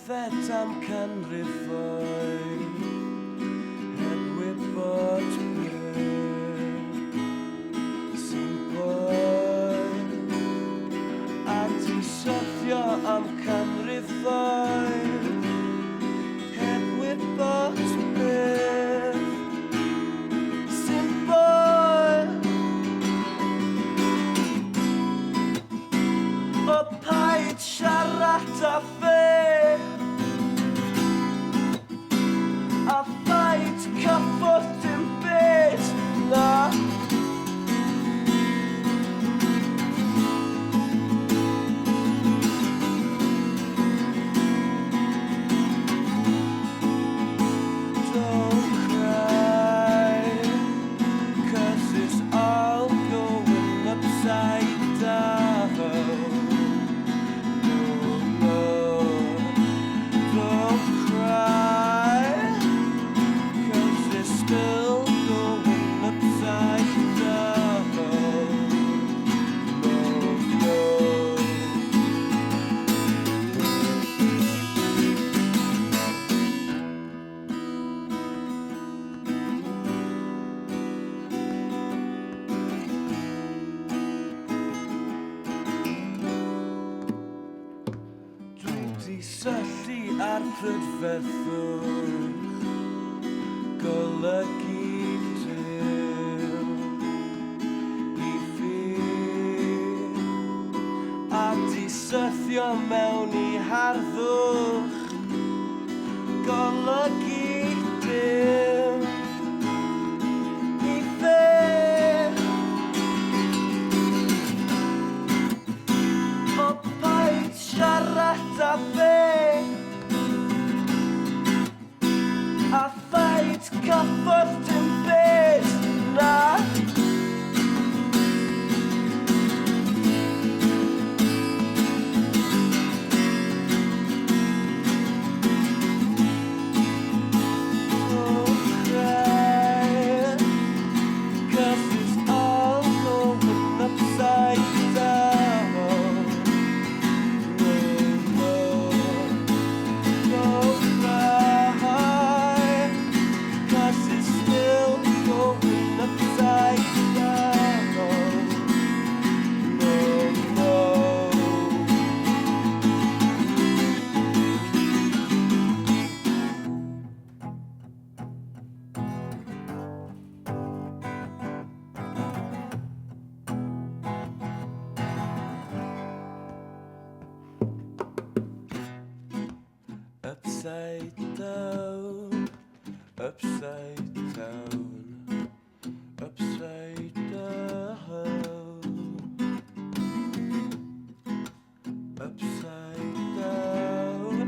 yfed am canrifoedd heb wybod beth sy'n boen a di sofio am canrifoedd heb wybod beth sy'n boen o paid siarad a a fight cyffwrdd dim byd na Don't cry, 'cause it's all going upside down. No, don't cry, 'cause it's still going upside down. No. Dwi 'di syllu ar prydferthwch golygu dim i fi a di syrthio mewn i harddwch golygu dim i fe o paid siarad a a fight cyffwrdd dim byd na Don't cry, 'cause it's all going upside down. No, don't cry, 'cause it's still going upside down. No. Upside down, upside down, upside down, upside down,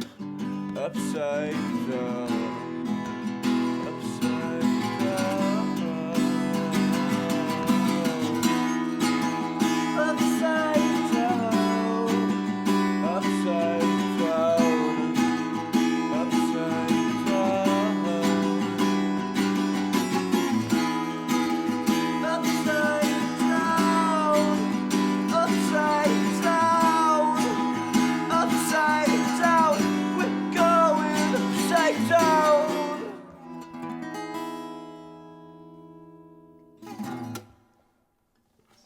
upside down.